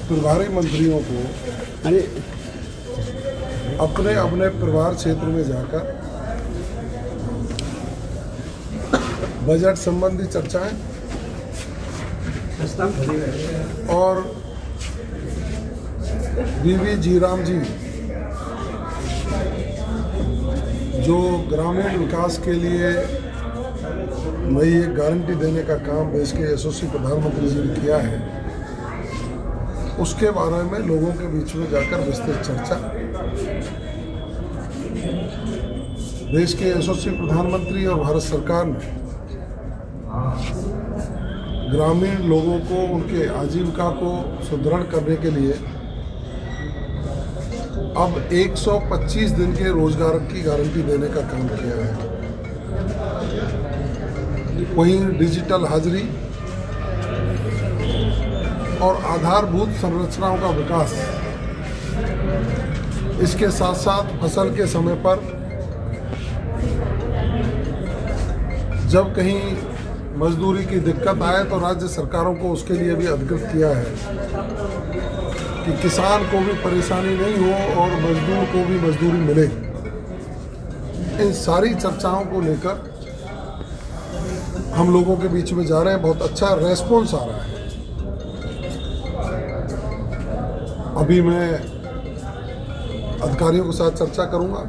प्रभारी मंत्रियों को अपने अपने प्रभार क्षेत्र में जाकर बजट संबंधी चर्चाएं और वीवी जीराम जी जो ग्रामीण विकास के लिए नई एक गारंटी देने का काम देश के यशस्वी प्रधानमंत्री जी ने किया है, उसके बारे में लोगों के बीच में जाकर विस्तृत चर्चा। देश के यशस्वी प्रधानमंत्री और भारत सरकार ने ग्रामीण लोगों को उनके आजीविका को सुदृढ़ करने के लिए अब 125 दिन के रोजगार की गारंटी देने का काम किया है। वहीं डिजिटल हाजिरी और आधारभूत संरचनाओं का विकास, इसके साथ साथ फसल के समय पर जब कहीं मजदूरी की दिक्कत आए तो राज्य सरकारों को उसके लिए भी अधिकृत किया है कि किसान को भी परेशानी नहीं हो और मजदूर को भी मजदूरी मिले। इन सारी चर्चाओं को लेकर हम लोगों के बीच में जा रहे हैं। बहुत अच्छा रेस्पॉन्स आ रहा है। अभी मैं अधिकारियों के साथ चर्चा करूंगा,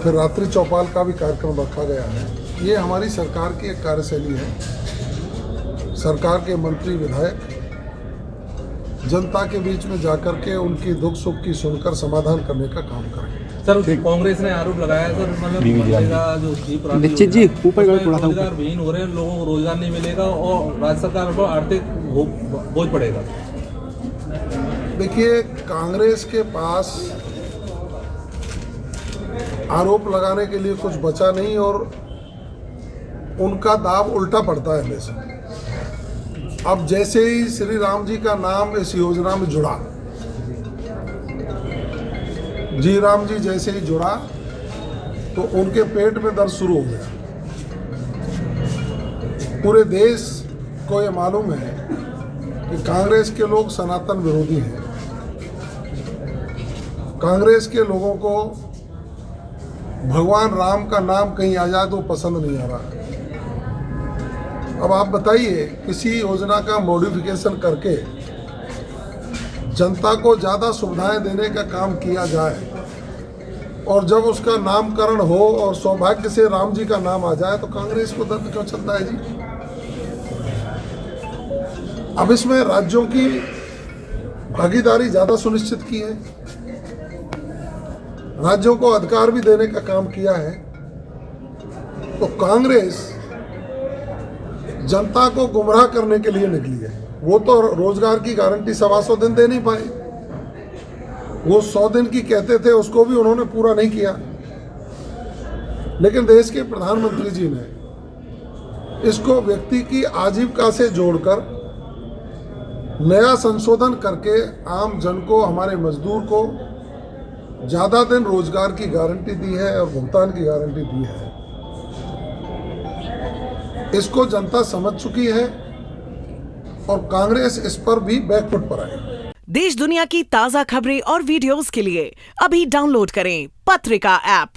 फिर रात्रि चौपाल का भी कार्यक्रम रखा गया है। ये हमारी सरकार की एक कार्यशैली है। सरकार के मंत्री विधायक जनता के बीच में जाकर के उनकी दुख सुख की सुनकर समाधान करने का काम करें। सर, कांग्रेस ने आरोप लगाया है सर, मतलब जो निश्चित जी ऊपर रोजगार विहीन हो रहे हैं, लोगों को रोजगार नहीं मिलेगा और राज्य सरकार पर आर्थिक बोझ पड़ेगा। देखिए, कांग्रेस के पास आरोप लगाने के लिए कुछ बचा नहीं और उनका दाव उल्टा पड़ता है हमेशा। अब जैसे ही श्री राम जी का नाम इस योजना में जुड़ा, जी राम जी जैसे ही जुड़ा तो उनके पेट में दर्द शुरू हो गया। पूरे देश को ये मालूम है कि कांग्रेस के लोग सनातन विरोधी हैं। कांग्रेस के लोगों को भगवान राम का नाम कहीं आ जाए तो पसंद नहीं आ रहा। अब आप बताइए, किसी योजना का मॉडिफिकेशन करके जनता को ज़्यादा सुविधाएं देने का काम किया जाए और जब उसका नामकरण हो और सौभाग्य से राम जी का नाम आ जाए तो कांग्रेस को दर्द क्यों चलता है जी? अब इसमें राज्यों की भागीदारी ज़्यादा सुनिश्चित की है, राज्यों को अधिकार भी देने का काम किया है। तो कांग्रेस जनता को गुमराह करने के लिए निकली है। वो तो रोजगार की गारंटी 125 दिन दे नहीं पाए। वो 100 दिन की कहते थे, उसको भी उन्होंने पूरा नहीं किया। लेकिन देश के प्रधानमंत्री जी ने इसको व्यक्ति की आजीविका से जोड़कर नया संशोधन करके आम जन को, हमारे मजदूर को ज़्यादा दिन रोजगार की गारंटी दी है और भुगतान की गारंटी दी है। इसको जनता समझ चुकी है और कांग्रेस इस पर भी बैकफुट पर आई। देश दुनिया की ताज़ा खबरें और वीडियोस के लिए अभी डाउनलोड करें पत्रिका ऐप।